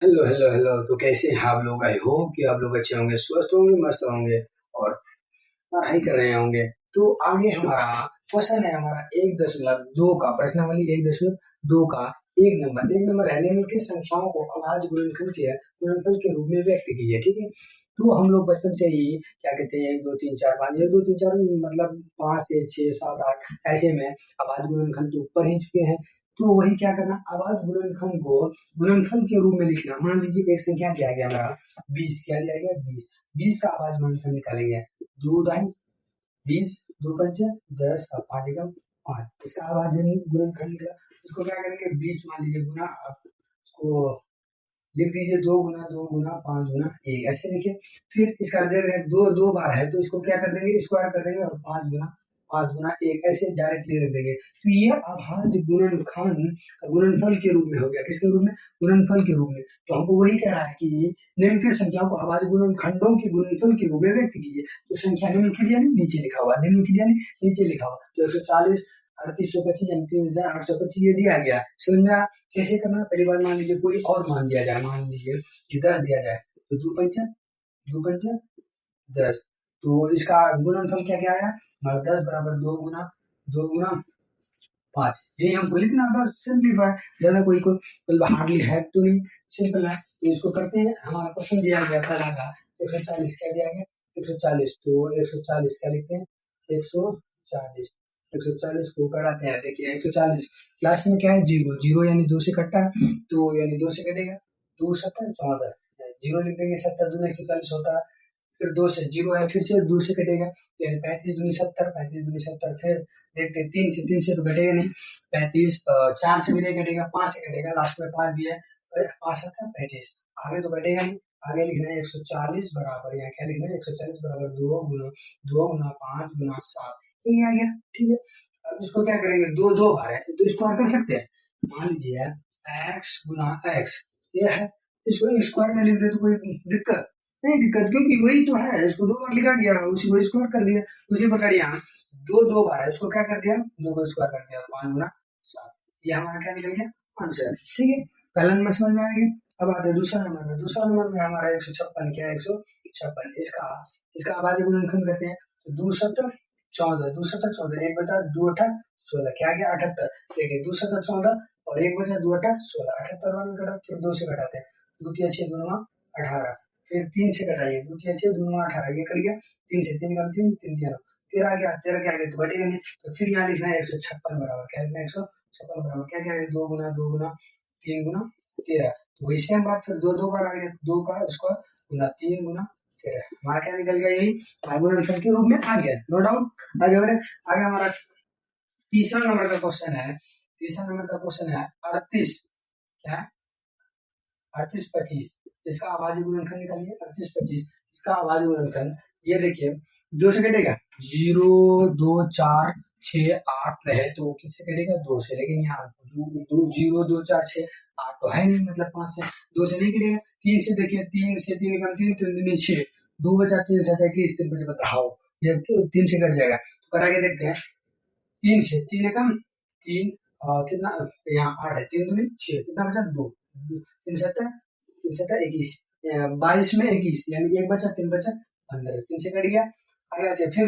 Hello hello hello. तो कैसे हैं आप लोग? आई होप कि आप लोग अच्छे होंगे, स्वस्थ होंगे, मस्त होंगे और पढ़ाई कर रहे होंगे। तो आगे हमारा क्वेश्चन है, हमारा 1.2 का प्रश्नावली 1.2 का एक नंबर है, निम्न की संख्याओं को अभाज्य गुणनफल के रूप में व्यक्त कीजिए। ठीक है। तो हम लोग बचपन से ही क्या कहते हैं, 1 2 3 4 5, 1 2 3 4 मतलब 5 6 7 8 ऐसे में अभाज्य गुणनखंड तो ऊपर ही चुके हैं। तो वही क्या करना, अभाज्य गुणनखंड को गुणनफल के रूप में लिखना। मान लीजिए एक संख्या दिया गया हमारा 20, क्या दिया गया 20, 20 का अभाज्य गुणनफल निकालेंगे। दो दाई 20, दो पंचे 10 और 5 एकम 5, इसका अभाज्य गुणनखंड निकला। इसको क्या करेंगे, 20 मान लीजिए गुना, आप इसको लिख दीजिए, 2 गुना 2 गुना 5 गुना 1 ऐसे लिखिए। फिर इसका दे रहे हैं दो दो बार है, तो इसको क्या कर देंगे, स्क्वायर कर देंगे और 5 गुना 1 ऐसे डायरेक्टली रख देंगे। तो ये अभाज्य गुणनखंड गुणनफल के रूप में हो गया। किसके रूप में? गुणनफल के रूप में। तो हमको वही कह रहा है कि निम्नलिखित संख्याओं को अभाज्य गुणनखंडों के गुणनफल के रूप में व्यक्त कीजिए। तो संख्या निम्नलिखित यानी नीचे लिखा हुआ, निम्नलिखित यानी नीचे लिखा हुआ। तो 140 3825 यानी 3825 ये दिया गया। समझ में आया? कैसे करना? पहली बार मान लीजिए कोई और मान दिया जाए, मान लीजिए कि 10 दिया जाए, तो दो पंचा 10। तो इसका गुणनफल क्या क्या आया हमारा? 10 बराबर 2 गुना 5। यही हमको लिखना था, सिंपलीफाई। ज्यादा कोई कोई मतलब हार्डली है तो नहीं, सिंपल है। तो इसको करते हैं। हमारा क्वेश्चन दिया गया पहला था 140, क्या दिया गया 140। तो 140 क्या लिखते हैं 140। 140 को कराते हैं, देखिए 140 लास्ट में क्या है, जीरो, जीरो यानी 2 से कटता है, तो यानी 2 से कटेगा, 2 7 14, जीरो लिख देंगे, 70 दूनी 140 होता है। फिर 2 से जीरो है, फिर से 2 से कटेगा, तो यानी 35 दूनी 70, 35 दूनी 70। फिर देखते 3 से तो कटेगा नहीं, 35 4 से भी नहीं कटेगा, 5 से कटेगा, लास्ट में 5 दिया है, 5 7 35, आगे तो कटेगा नहीं। आगे लिखना है 140 बराबर, यहाँ क्या लिखना है 140 बराबर 2 गुना 5 गुना 7, ये आ गया। ठीक है। अब इसको क्या करेंगे, दो दो बार है तो स्क्वायर कर सकते हैं। मान लीजिए एक्स गुना एक्स ये है, इसको स्क्वायर में लिख दे तो कोई दिक्कत नहीं, दिक्कत क्योंकि वही तो है, इसको दो बार लिखा गया, उसी को स्क्वायर कर दिया। उसी प्रकार यहाँ दो दो बार है, उसको क्या कर दिया, दो को स्क्वायर कर दिया, 5 गुना 7, ये हमारा क्या निकल गया आंसर। ठीक है। पहला नंबर समझ में आ गया। अब आते हैं दूसरा नंबर में। दूसरा नंबर में हमारा 156, क्या है 156, इसका इसका अभाज्य गुणनखंड करते हैं। तो 2 7 14, 1 बटा 2 8 16, क्या गया 78। देखिए 2 7 14 और 1 बचा 2 8 16, 78 वाला कटा, फिर 2 से घटाते हैं, द्वितीय 6 दूना 18, फिर 3 से घटाइए, द्वितीय 6 दूना 18, ये कर गया। 3 से 3 कम 3, 3 दिया 13 आ गया, 13 के आगे तो घटेगा नहीं। तो फिर यहाँ लिखना है 156 बराबर, क्या लिखना है 156 बराबर, क्या क्या है 2 गुना 2 गुना 3 गुना 13। तो वही सेम बात, फिर दो दो बार आ गया, 2 का स्क्वायर गुना 3 गुना 13, हमारा क्या निकल गया, यही गुणनफल के रूप में आ गया, नो डाउट। आगे बढ़े। आगे हमारा तीसरा नंबर का क्वेश्चन है। तीसरा नंबर का क्वेश्चन है 38, क्या है 38 25, इसका अभाज्य गुणनखंड निकालिए। 38 25 इसका अभाज्य गुणनखंड, ये देखिए 2 से कटेगा, 0 2 4 6 8 रहे तो किससे कटेगा, 2 से। लेकिन यहाँ 0 2 4 6 8 तो है नहीं, मतलब 5 से 2 से नहीं कटेगा। 3 से देखिए, 3 से 3 कम 3, 3 दूनी 6, 2 बचा 3 7 21, 3 बचा 17, ये 3 से कट जाएगा। तो करा के देखते हैं, 3 से 3 एकम 3, कितना यहाँ 8 है, 3 दूनी 6, कितना बचा 2, 3 7 21, 22 में 21 यानी 1 बचा, 3 बचा 15, 3 से कट गया। आगे आते हैं, फिर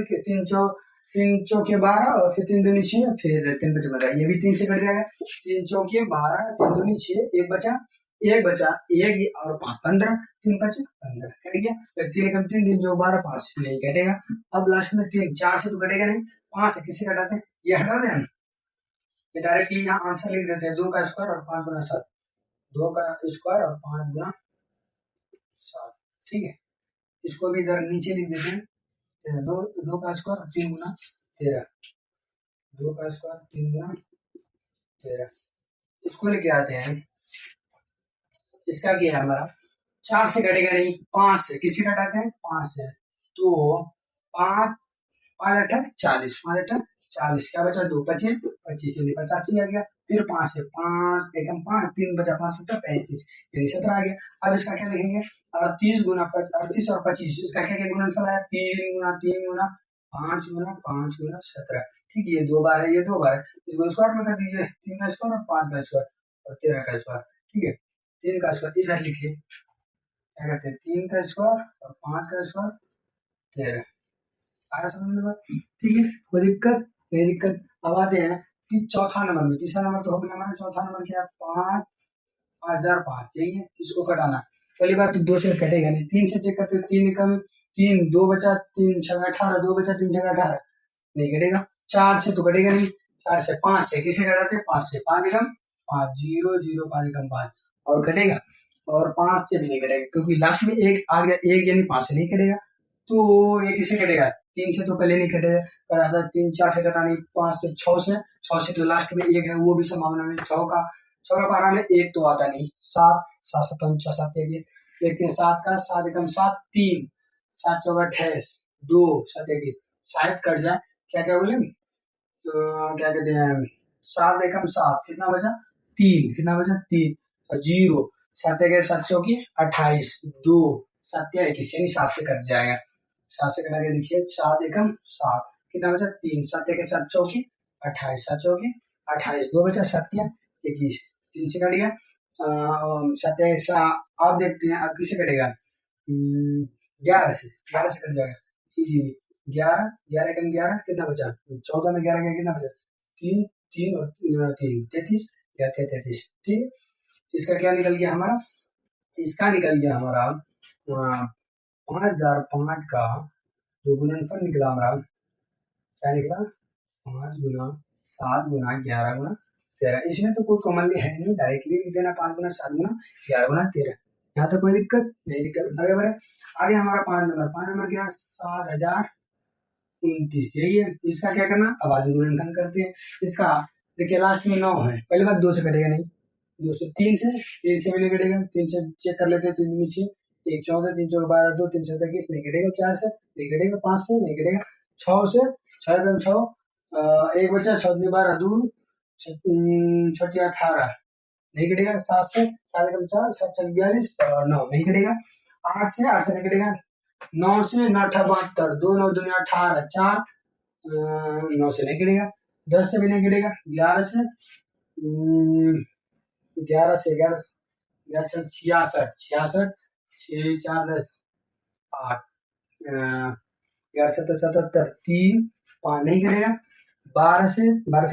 3 चौके 12 और फिर 3 दूनी 6, फिर 3 बचा 15, ये भी 3 से कट जाएगा। 3 चौके 12, 3 दूनी 6, 1 बचा 1 और 5 15, 3 बचे 15, कट गया। फिर 3 एकम 3, 3 जो 12 5 नहीं कटेगा। अब लास्ट में 3 4 से तो कटेगा नहीं, 5 से किससे घटाते हैं, ये हटा दें हम, ये डायरेक्टली यहाँ आंसर लिख देते हैं, 2 का स्क्वायर और 5 गुना 7, 2 का स्क्वायर और 5 गुना 7। ठीक है। इसको भी इधर नीचे लिख देते हैं, 2 का स्क्वायर और 3 गुना 13, 2 का स्क्वायर 3 गुना 13, इसको लेके आते हैं। इसका क्या है हमारा, 4 से घटेगा नहीं, 5 से किससे घटाते हैं, 5 से। तो 5 5 8 40, 5 8 40, क्या बचा 2 25, 25 यानी 85 आ गया। फिर 5 से 5 एकम 5, 3 बचा 5 7 35 यानी 17 आ गया। अब इसका क्या लिखेंगे, 38 गुना 38 और 25, इसका क्या क्या गुणनफल है, 3 गुना 5 गुना 5 गुना 17। ठीक है, ये 2 बार है, ये 2 बार है, इसको स्क्वायर में कर दीजिए, 3 का स्क्वायर और 5 का स्क्वायर और 13 का स्क्वायर। ठीक है। 3 का स्क्वायर इधर लिखिए, क्या कहते हैं 3 का स्क्वायर और 5 का स्क्वायर 13। आया समझ में बात? ठीक है, कोई दिक्कत नहीं दिक्कत। अब आते हैं कि चौथा नंबर में, तीसरा नंबर तो हो गया हमारा, चौथा नंबर क्या है 5 5005, यही है, इसको कटाना। पहली बात तो 2 से कटेगा नहीं, 3 से चेक करते, 3 कम 3 2 बचा, 3 6 18, 2 बचा 3 6 18, नहीं कटेगा। 4 से तो कटेगा नहीं, 4 से 5 से किसे कटाते हैं 5 से, 5 एकम 5 0 0 5 एकम 5, और कटेगा, और 5 से भी नहीं कटेगा क्योंकि लास्ट में एक आ गया, एक यानी 5 से नहीं कटेगा, तो ये किसे कटेगा 3 से तो पहले नहीं कटेगा, कटा था 3 4 से कटा नहीं, 5 से 6 से तो लास्ट में एक है वो भी संभावना में, 6 का पारा में एक तो आता नहीं, 7 7 7 6 7 1 देखते हैं, 7 का 7 एकम 7 3 7 चौका 28 2 7 21, शायद कट जाए, क्या क्या बोलेंगे तो क्या कहते हैं 7 एकम 7 कितना बचा 3, कितना बचा 3 और 0 7 एक 7 चौकी 28 2 7 या 21, यानी 7 से कट जाएगा, 7 से कटा के देखिए 7 एकम 7 कितना बचा 3 7 एक 7 चौकी 28 7 चौकी 28 2 बचा 7 या 21, 3 से कट गया। 7 आप देखते हैं अब किसे कटेगा 11 से कट जाएगा, जी 11 11 एकम 11 कितना बचा 14 में 11 का कितना बचा 3 3 और 3 33 या 33, ठीक है। इसका क्या निकल गया हमारा, इसका निकल गया हमारा 5005 का जो गुणनफल निकला हमारा, क्या निकला 5 गुना 7 गुना 11 गुना 13, इसमें तो कोई कॉमनली है नहीं, डायरेक्टली लिख देना 5 गुना 7 गुना 11 गुना 13, यहाँ तो कोई दिक्कत नहीं, दिक्कत आगे बढ़े। आगे हमारा 5 नंबर क्या 7029, यही है, इसका क्या करना, अब आगे गुणनखंड करते हैं इसका। देखिए लास्ट में 9 है, पहली बात 2 से कटेगा नहीं, 2 से 3 से भी नहीं कटेगा, 3 से चेक कर लेते हैं, 3 नीचे 1 14 3 4 12 2 3 7 21 नहीं कटेगा, 4 से नहीं कटेगा, 5 से नहीं कटेगा, 6 से 6 एकम 6 एक बचा 6 दूनी 12 2 6 18 नहीं कटेगा, 7 से 7 एकम 4 7 6 42 और 9 नहीं कटेगा, 8 से नहीं कटेगा, 9 से 9 8 72 2 9 दूनी 18 4 9 से नहीं कटेगा, 10 से भी नहीं कटेगा, 11 से 66 66 6 4 10 8 11 7 77 3 5 नहीं करेगा, 12 से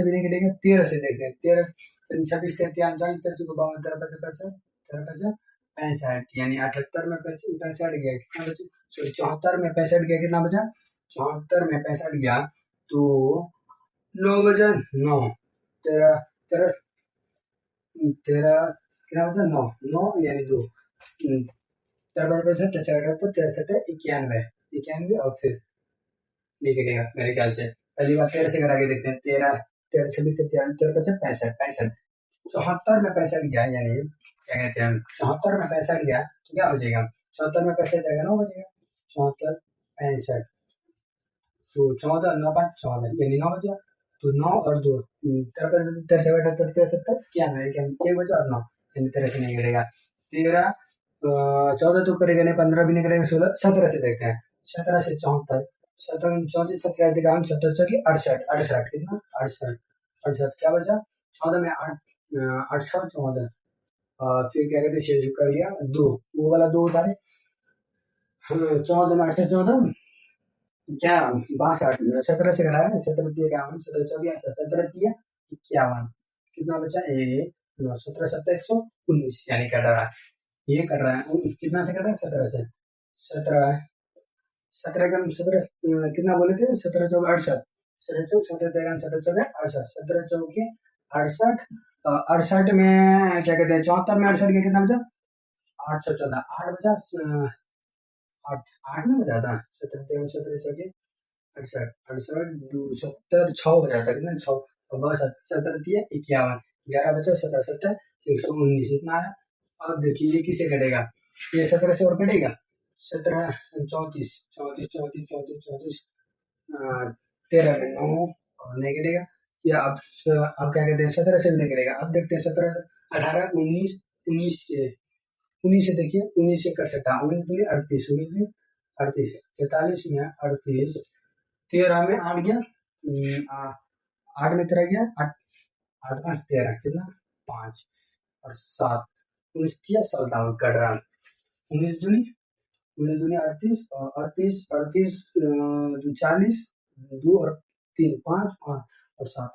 भी नहीं करेगा, 13 से देखते हैं, 13 26 33 39 40 52 53 55 65 यानी 78 में 65 गया, कितना बचा सॉरी 74 में 65 गया, कितना बचा 74 में 65 गया, तो 9 बजा 9 तेरह तेरह तेरह कितना बचा 9 9 यानी 2 91 91 और फिर निकलेगा मेरे ख्याल से, पहली बार 13 से करा के देखते हैं, 13 13 26 13 65 65 74 में 65 गया, यानी क्या कहते हैं 74 में 65 गया तो क्या बचेगा 74 में 65 जाएगा 9 बचेगा, 74 65 तो 14 9 5 14 यानी 9 बचा, तो 9 और 2 13 से 78 73 91 बचा और 9 यानी 13 से नहीं करेगा, 13 14 तो करेगा नहीं, 15 भी नहीं करेगा, 16 17 से देखते हैं, 17 से 74 17 34 17 देखा हम 17 चौकी 68 68 कितना 68 68 क्या बचा 14 में 8 68 14 फिर क्या कहते हैं शेष कर दिया 2 वो वाला 2 उतारे, 14 में 68 14 क्या 62 17 से घटाया 17 दिया क्या 17 चौकी 17 दिया 51 कितना बचा 17 17 119 यानी कट रहा है, ये कर रहा है कितना से कर रहा है 17 से 17 17 कम 17 कितना बोले थे 17 चौक 68 17 चौक 17 17 चौक 68 17 चौक के 68 68 में क्या कहते हैं 74 में 68 के कितना बचा 814 8 बचा 8 8 में बचा था 17 17 चौक 68 68 2 70 6 बचा था कितना 6 और बस 17 दिया 51 11 बचा 17 17 119 इतना आया। अब देखिए ये किसे कटेगा, ये 17 से और कटेगा 17 34 34 34 34 34 13 में 9 और नहीं कटेगा, या अब क्या कहते हैं 17 से भी नहीं कटेगा, अब देखते हैं 17 18 19 19 से देखिए 19 से कर सकता है 19 दूनी 38 19 38 43 में 38 13 में 8 गया 8 में 13 गया 8 8 5 13 कितना 5 और 7 उनतीस सत्तावन कट रहा, 19 दूनी 38, और 40, 2 और 3, 5, 5 और 7,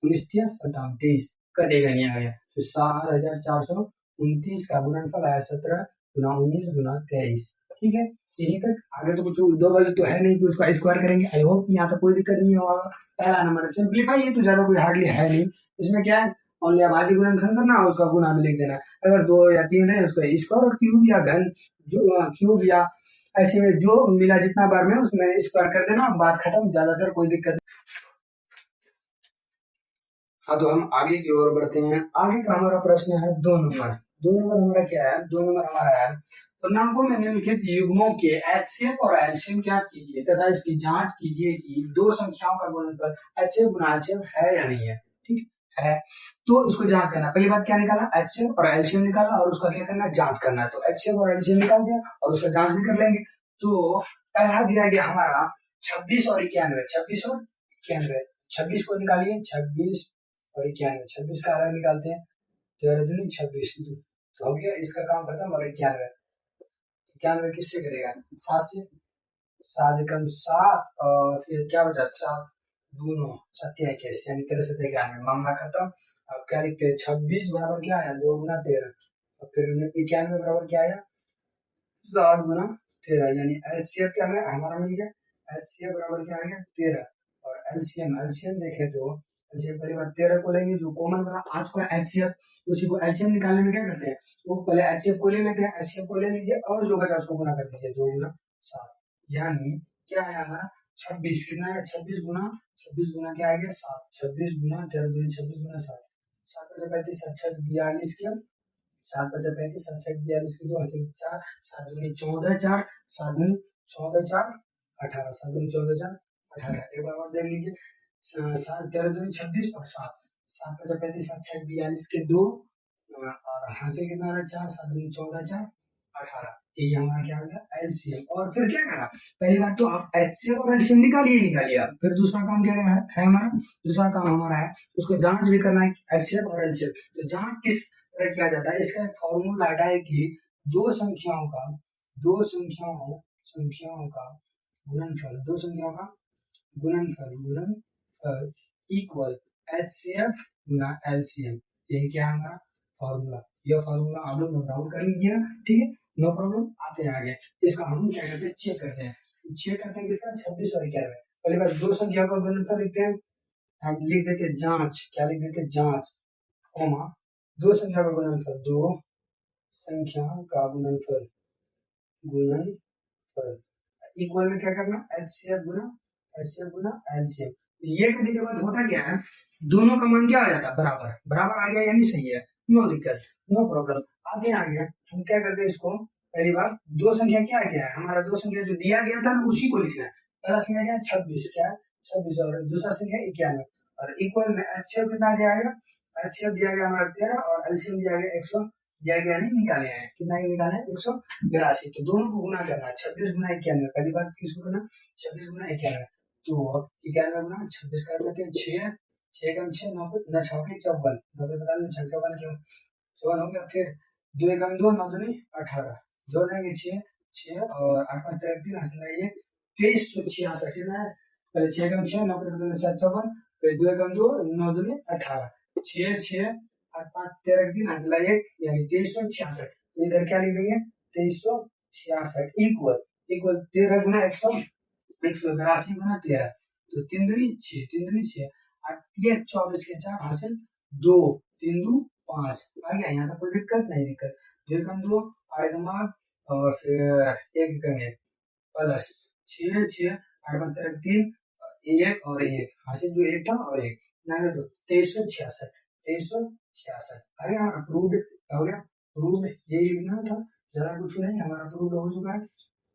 19, 27, कटेगा नहीं आ गया। तो 7,429 का गुणनफल आया 17 गुना 19 गुना 23। ठीक है, यहीं तक। आगे तो कुछ दो वाले तो है नहीं कि उसका स्क्वायर करेंगे। आई होप यहाँ तक कोई दिक्कत नहीं होगा। पहला नंबर सिंप्लीफाई, ये तो ज्यादा कोई हार्डली है नहीं। इसमें क्या है, ओनली आबादी गुणनखंड करना और उसका गुना भी लिख देना। अगर 2 या 3 है उसका स्क्वायर और क्यूब या घन, जो क्यूब या ऐसे में जो मिला जितना बार में उसमें स्क्वायर कर देना, बात खत्म, ज्यादातर कोई दिक्कत। हाँ, तो हम आगे की ओर बढ़ते हैं। आगे का हमारा प्रश्न है 2 नंबर। 2 नंबर हमारा क्या है, 2 नंबर हमारा है, पूर्णांकों में निम्नलिखित युग्मों के एचसीएफ और एलसीएम ज्ञात कीजिए तथा इसकी जांच कीजिए कि दो संख्याओं का गुणनफल एचसीएफ गुना एलसीएम है या नहीं है। ठीक है, तो इसको जांच करना। पहली बात क्या निकाला, एचसीएफ और एलसीएम निकाला, और उसका क्या करना, जांच करना। तो एचसीएफ और एलसीएम निकाल दिया और उसका जांच भी कर लेंगे। तो पहला दिया गया हमारा 26 और 91, 26 और 91। 26 को निकालिए, 26 और 91, 26 का अलग निकालते हैं, 13 दूनी 26, तो हो गया इसका काम खत्म। और 91, 91 किससे करेगा, 7 से, 7 एकम 7, और फिर क्या बचा, 7 दूनो 27, यानी 13 से 91, मामला खत्म। अब क्या लिखते हैं, 26 बराबर क्या आया, 2 गुना 13, और फिर 91 बराबर क्या आया, 7 गुना 13, यानी एलसीएम क्या हमारा मिल गया, एलसीएम बराबर क्या आ गया, 13। और एलसीएम, एलसीएम देखे तो एलसीएम पहली बार 13 को लेंगे जो कॉमन बना, आज का एलसीएम, उसी को एलसीएम निकालने में क्या करते हैं, वो पहले एलसीएम को ले लेते हैं, एलसीएम को ले लीजिए और जो बचा उसको गुना कर दीजिए, 2 गुना 7, यानी क्या आया हमारा 26, कितना है, 26 गुना क्या आ गया, 7, 26 गुना 13 26 गुना 7, 7 35 7 42 के, 7 पचा 35, 7 छक 42 की 2 80 4, 7 दूनी 14 4, 7 दूनी 14 4 18, 7 दूनी 14 4 18। एक बार और देख लीजिए, 7 13 दूनी 26 और 7, 7 पचा 35, 7 छक 42 के 2, और हासिल कितना आ रहा है 4, 7 दूनी 14 4 18। ये हमारा क्या हो गया, एलसीएम। और फिर क्या करा, पहली बात तो आप एचसीएफ और एलसीएम निकालिए आप। फिर दूसरा काम क्या है हमारा, दूसरा काम हमारा है उसको जांच भी करना है, एचसीएफ और एलसीएम। तो जांच किस किया जाता है, इसका एक फॉर्मूला है कि दो संख्याओं का, दो संख्याओं का गुणनफल, दो संख्याओं का गुणनफल इक्वल एचसीएफ गुना एलसीएम। यही क्या है हमारा फॉर्मूला। यह फॉर्मूला आप लोग नोट डाउन कर लीजिएगा, ठीक है, नो प्रॉब्लम। आते हैं आगे, इसका हम क्या करते हैं, चेक करते हैं। चेक करते हैं किसका, 26 और 91। पहली बार दो संख्या का गुणनफल लिखते हैं, हम लिख देते हैं जांच, क्या लिख देते हैं, जांच, कोमा दो संख्या का गुणनफल, दो संख्या का गुणनफल, गुणनफल इक्वल में क्या करना, एचसीएफ गुना एलसीएम। ये करने के बाद होता क्या है, दोनों का मान क्या आ जाता है, बराबर, बराबर आ गया यानी सही है, नो दिक्कत, नो प्रॉब्लम। आगे आ गया, हम क्या करते हैं इसको, पहली बार दो संख्या क्या है हमारा, दो संख्या जो दिया गया था उसी को लिखना है। पहला संख्या क्या है, 26, क्या है 26, और दूसरा संख्या 91, और इक्वल में एचसीएफ कितना दिया गया, एचसीएफ दिया गया हमारा 13 और एलसीएम दिया गया 100, दिया गया नहीं, निकाले हैं, कितना ही निकाले हैं, 182। तो दोनों को गुना करना है, 26 गुना 91, पहली बात किसको करना, 26 गुना 91। तो 91 गुना 26 कर देते हैं, 6 6 कम 6 9 9 6 54, 90 बता 6 54 क्यों 54 हो गया। फिर 2 एकम 2 9 दूनी 18, 2 रहेंगे 6 6 और 8 5 3 हासिल है ये 2366 कितना है, पहले 6 एकम 6 9 54, फिर 2 एकम 2 9 दूनी 18, 6 6 8 5 13 दिन हासिल है यानी 2366। इधर क्या लिख देंगे, 2366 इक्वल इक्वल 13 गुना 182 गुना 13, तो 3 दूनी 6, 3 दूनी 6, 8 24 के 4 हासिल 2, 3 2 5 आ गया। यहाँ तक कोई दिक्कत नहीं, दिक्कत 2 कम 2 8 कम 8 और फिर 1 कम 1 प्लस 6 6 8 5 13 3 1 और 1 हासिल जो 1 था और 1 ना तो 2366 आ गया हमारा प्रूव्ड, हो गया प्रूव्ड। यही लिखना था, ज्यादा कुछ नहीं, हमारा प्रूव्ड हो चुका है।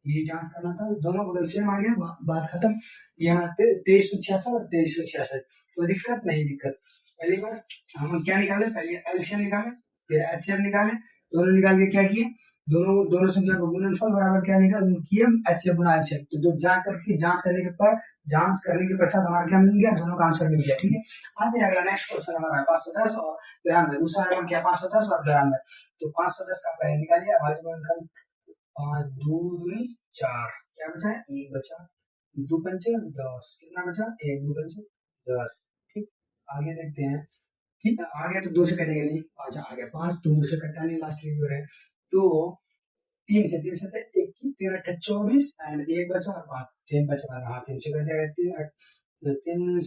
ये जांच करना था, दोनों बगल सेम आ गया, बात खत्म। यहाँ 2366 और 2366, तो दिक्कत नहीं, दिक्कत। पहली बार हम क्या निकाले, पहले एलसीएम निकाले, फिर एचसीएफ निकाले, दोनों निकाल के क्या किए, दोनों संख्या का गुणनफल बराबर क्या निकल किया एचसीएफ गुना एचसीएफ। तो जो जांच करने के पश्चात हमारा क्या मिल गया, दोनों का आंसर मिल गया। ठीक है, आगे अगला नेक्स्ट क्वेश्चन हमारा 510 और 92। दूसरा नंबर क्या 510 और 92। तो 510 का पहले निकालिए हमारे गुणनफल 5 2 दूनी 4, क्या बचा है 1 बचा, 2 पंचे 10, कितना बचा 1 2 पंचे 10। ठीक, आगे देखते हैं। ठीक है, आगे तो 2 से कटेगा नहीं। अच्छा आगे 5 2 से कटा नहीं, लास्ट में जो है तो 3 से 1 की 3 8 24 एंड 1 बचा और 5 3 बचा। हाँ 3 से कट जाएगा, 3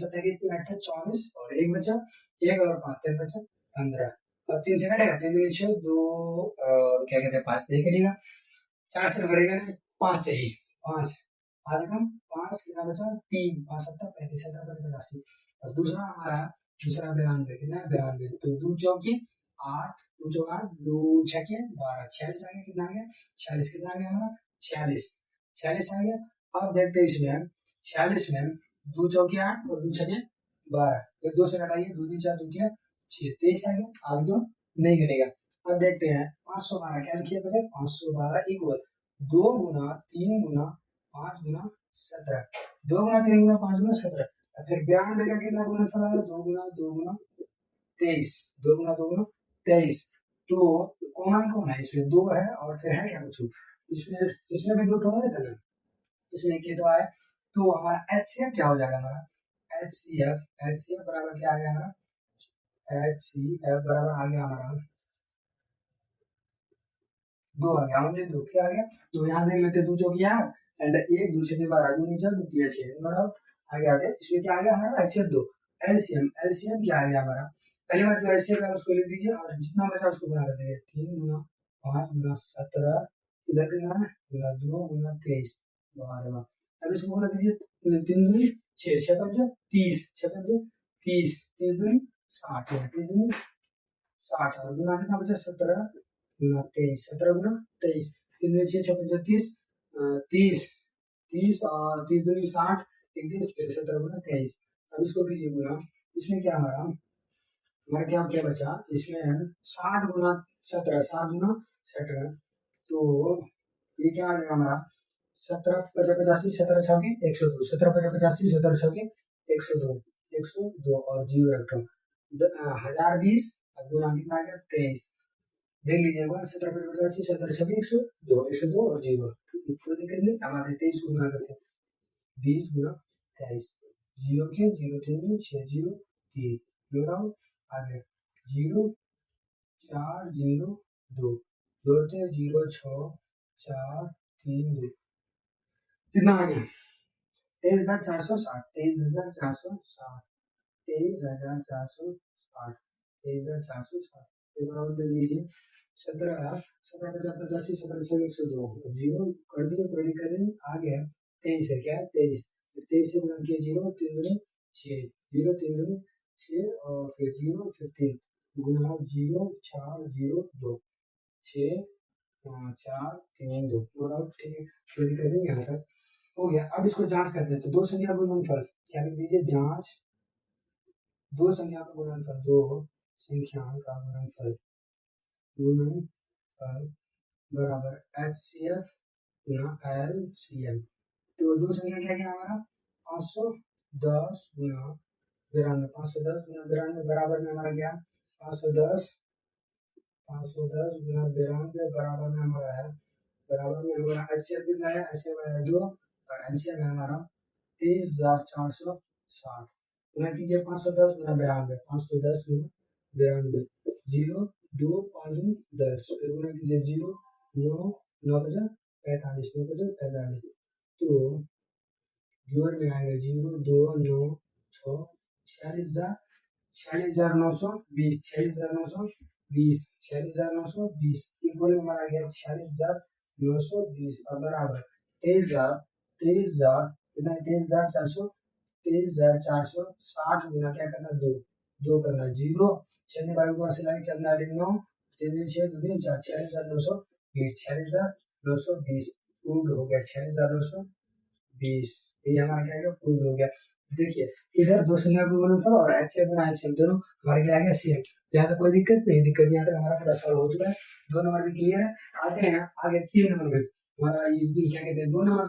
7 की 3 8 24 और 1 बचा, 1 और 5 3 बचा 15। अब 3 से कटेगा, 3 2 6 2 क्या कहते हैं 5 नहीं कटेगा, 4 से भरेगा नहीं, 5 से ही 5 आगे कम 5 कितना बचा 3 5 7 35 7 5 85। और दूसरा हमारा दूसरा 92 कितना है 92। तो 2 चौकी 8 2 चौका 2 छके 12 46 आ गया, कितना आ गया 46, कितना आ गया हमारा 46 आ गया। अब देखते हैं इसमें 46 में 2 चौकी 8 और 2 छके 12, फिर 2 से घटाइए 2 3 4 2 6 23 आ गया, आगे तो नहीं घटेगा। अब देखते हैं 512 क्या लिखिए पहले 512 इक्वल 2 गुना 3 गुना 5 गुना 17, 2 गुना 3 गुना 5 गुना 17। फिर 92 का कितना गुणनफल आया 2 गुना 23, 2 गुना 2 गुना 23। तो कॉमन कौन है इसमें 2 है और फिर है क्या कुछ इसमें, इसमें भी 2 ठो है था ना, इसमें एक तो आया। तो हमारा एचसीएफ क्या हो जाएगा हमारा एचसीएफ बराबर क्या आ गया हमारा एचसीएफ बराबर आ गया हमारा 2 आ गया, मुझे 2 क्या आ गया। तो यहाँ देख लेते 2 चौकिया एंड 1 2 6 12 2 नीचे 2 3 6 मतलब आगे आगे इसमें क्या आ गया हमारा एचसीएफ 2। एलसीएम क्या आ गया हमारा, पहली बार जो एलसीएम है उसको लिख दीजिए और जितना बचा उसको गुना कर दीजिए 3 गुना 5 गुना 17, इधर कितना है गुना 2 गुना 23 12। अब इसको गुना कीजिए 3 दूनी 6 6 पंजे 30 6 पंजे 30 30 दूनी 60 30 दूनी 60 और गुना कितना बचा 17 गुना 23 17 गुना 23 3 दूनी 6 6 पंजे 30 30 30 और 30 दूनी 60 31 फिर 17 गुना 23। अब इसको कीजिए गुना, इसमें क्या हमारा क्या क्या बचा इसमें 60 गुना 17 7 गुना 17। तो ये क्या आ गया हमारा 17 50 85 17 छके 102 17 50 85 17 छके 102 और 0 एक 1020 गुना कितना आ गया 23। देख लीजिएगा 17 50 85 17 छके 102 और 0 कोई दिक्कत नहीं। हमारे 23 को गुना करते 20 गुना 23 0 के 0 3 6 0 3 जोड़ाओ आगे 0 4 0 2 जोड़ते 0 6 4 3 2 कितना आ गया 23,460 23,460 23,460 23,460 एक बार और दे लीजिए 17 17 50 85 17 6 102 जीरो कर दिए कोई दिक्कत नहीं आ गया 23 है क्या 23 23 से गुणा किया 0 3 दूनी 6 0 3 दूनी 6 और फिर 0 फिर 3 गुना 0 4 0 2 6 4 3 2 पूरा ठीक है कोई दिक्कत नहीं यहाँ तक हो गया। अब इसको जांच करते हैं तो दो संख्या का गुणनफल क्या लिख दीजिए जांच दो संख्या का गुणनफल दो संख्या का गुणनफल बराबर एचसीएफ गुना एलसीएम। तो दो संख्या क्या क्या हमारा 510 गुना 92 510 गुना 92 बराबर में हमारा क्या 510 गुना 92 बराबर में हमारा है बराबर में हमारा एचसीएफ कितना है एचसीएफ है 2 और एलसीएम है हमारा 23,460 गुना कीजिए 510 गुना 92 510 गुना 92 0 2 5 10 फिर गुना कीजिए 0 9 9 बजा 45 9 बजा 45 तो जोड़ में आएगा 0 2 9 6 46,920 46,920 46,920 इक्वल में हमारा गया 46,920 और बराबर 23,000 कितना 23,460 गुना क्या करना दो करना 0 छः बारह को ऐसे लाइन चलना 9 तीन 6 2 4 46,920 46,920 पूर्ण हो गया 46,920 ये हमारा क्या है पूर्ण हो गया। देखिए इधर दो संख्या का गुणनफल और एचसीएफ गुना एचसीएफ दोनों हमारे लिए आ गया सेम। यहाँ तक कोई दिक्कत नहीं, दिक्कत यहाँ तक हमारा पूरा सॉल्व हो चुका है। 2 नंबर भी क्लियर है। आते हैं आगे 3 नंबर में। हमारा ये क्या कहते हैं 2 नंबर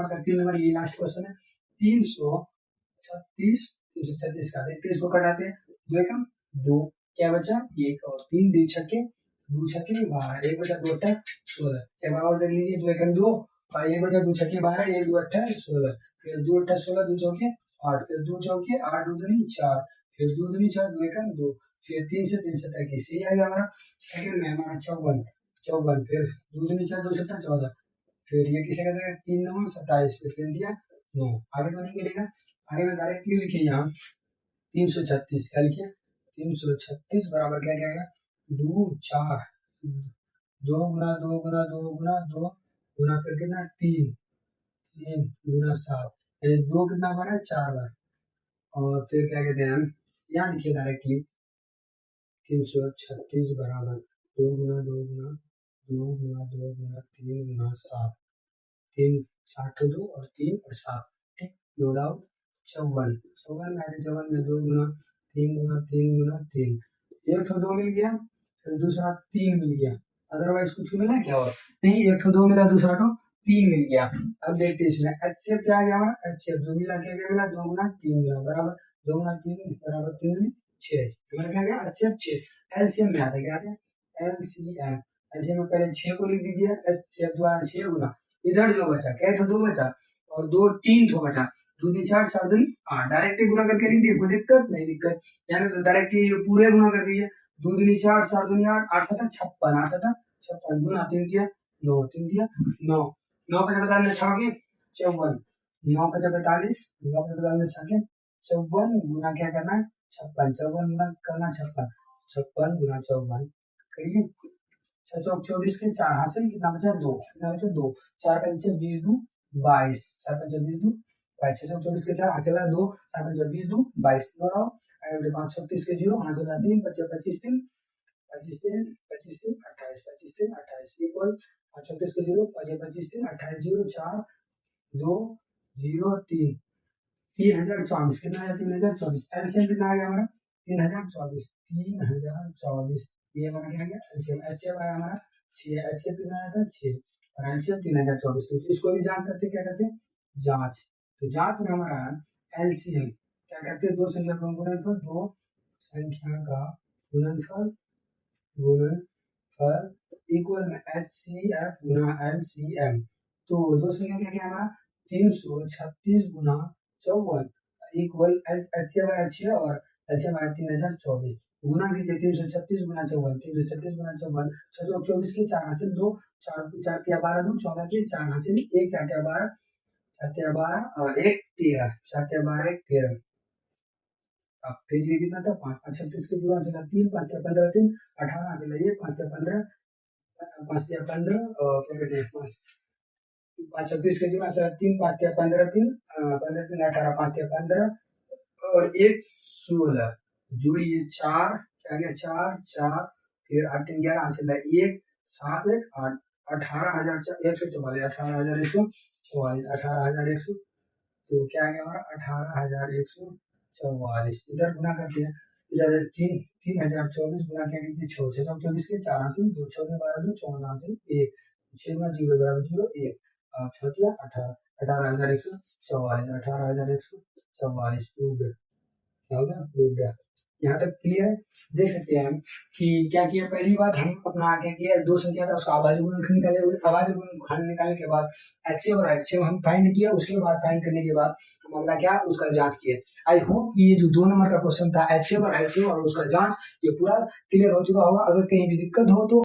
का 3 नंबर ये लास्ट क्वेश्चन है। 336 का देखते हैं, इसको कटाते हैं। 2 एकम 2, क्या बचा 1 और 3, 2 छक्के 12, 1 बचा 2 अट्ठा 16। एक बार और देख लीजिए, 2 एकम 2 और 1 बचा 2 छक्के 12, 1 2 अट्ठा 16, फिर 2 अट्ठा 16, 2 चौके 8, फिर 2 चौके 8, 2 दूनी 4, फिर 2 दूनी 4, 2 एकम 2, फिर 3 से 3 से 21, ये आएगा हमारा। सेकंड में हमारा 54, फिर 2 दूनी 4, 2 सत्ता 14, फिर ये किसे कहते हैं 3 9 27, फिर 3 दिया 9। आगे तो नहीं मिलेगा, आगे में डायरेक्टली लिखिए यहाँ 336, क्या लिखिए 336 बराबर क्या क्या आएगा 2 4 2 गुना 2 गुना 2 गुना 2 गुना फिर कितना 3 गुना 7, 2 कितना बार है 4 बार। और फिर क्या कहते हैं हम यहाँ लिखिए डायरेक्टली 336 बराबर 2 गुना 2 गुना 2 गुना 2 गुना 3 गुना 7, 3 7 2 और 3 और 7, ठीक। नो डाउट 54 में आते 54 में 2 गुना 3 गुना 3 गुना 3, एक तो 2 मिल गया, फिर दूसरा 3 मिल गया, अदरवाइज कुछ मिला क्या और नहीं, एक तो 2 मिला, दूसरा तो 3 मिल गया। अब देखते हैं इसमें एचसीएफ क्या आ गया हमारा, एचसीएफ जो मिला क्या क्या मिला 2 गुना 3 गुना बराबर 2 गुना 3 बराबर 3 गुना 6, हमारा क्या गया एचसीएफ 6। एलसीएम में आता है क्या आता है एलसीएम, एलसीएम में पहले 6 को लिख दीजिए, एचसीएफ जो आया 6 गुना इधर जो बचा क्या तो 2 बचा और 2 3 तो बचा, 2 3 4 4 2 8, डायरेक्ट गुना करके लिख दिए, कोई दिक्कत नहीं, दिक्कत यानी तो डायरेक्ट ये पूरे गुना कर दीजिए, 2 दूनी 4 4 दूनी 8 8 7 56, 8 7 56 गुना 3 दिया 9, 3 दिया 9, 9 पे 45 छः के 54, 9 पे 45, 9 पे 45 छः के 54 गुना क्या करना है 56, 54 गुना करना 56, 56 गुना 54 करिए 6 चौक 24 के 4 हासिल कितना बचा 2, कितना बचा 2, 4 पंचे 20 2 22, 4 पंचे 20 2 22, 6 चौक 24 के 4 हासिल 2, 4 पंचे 20 2 22, नो 5 36 के 0 हासिल 3, 25 3 25 3 25 3 28, 25 3 28 इक्वल 5 36 के 0 25 3 28 0 4 2 0 3 3024, कितना है 3024, एलसीएम कितना आ गया हमारा 3024, ये हमारा क्या गया एलसीएम, एचसीएफ आया हमारा 6, एचसीएफ कितना आया था 6 और एलसीएम 3024, तो इसको भी जांच करते क्या करते जांच, तो जांच में हमारा एलसीएम क्या करते हैं, दो संख्या का गुणनफल, दो संख्या का गुणनफल इक्वल में एचसीएफ गुना एलसीएम, तो दो संख्या क्या क्या हमारा 336 गुना 54 इक्वल एचसीएफ आया 6 और एलसीएम आया 3024, गुना कीजिए 336 गुना 54, 336 गुना 54, 6 24 के 4 हासिल 2, 4 4 तिया 12 2 14 के 4 हासिल 1, 4 तिया 12, 4 तिया 12 और 1 13, 4 तिया 12 1 13। अब फिर ये कितना था 5 5 36 के 0 हासिल 3, 5 तिया 15 3 18 हासिल 1, 5 तिया 15 5 तिया 15 और क्या कहते हैं 5 36 के 0 हासिल 3, 5 तिया 15 3 15 3 18, 5 तिया 15 और 1 16, जोड़िए 4 क्या गया 4 4, फिर 8 3 11 हासिल 1 7 1 8, 18,144, 18,144, 18,100, तो क्या आ गया हमारा 18,144, इधर गुना करते हैं, इधर 3024 गुना क्या कीजिए 6 6 24 के 4 हासिल 2 6 12 2 14 हासिल 1, 6 गुना 0 बराबर 0 1, 6 दिया 18, 18,144, 18,144 प्रूव्ड, क्या हो गया प्रूव्ड है। यहाँ तक क्लियर है। देख सकते हैं हम कि क्या किया, पहली बात हम अपना क्या किया, दो संख्या था उसका आभाज्य गुणनखंड निकाले हुए, आभाज्य गुणनखंड निकालने के बाद एचसीएफ और एचसीएफ हम फाइंड किया, उसके बाद फाइंड करने के बाद हम अगला क्या उसका जांच किया। आई होप ये जो 2 नंबर का क्वेश्चन था एचसीएफ और एचसीएफ और उसका जांच ये पूरा क्लियर हो चुका होगा। अगर कहीं भी दिक्कत हो तो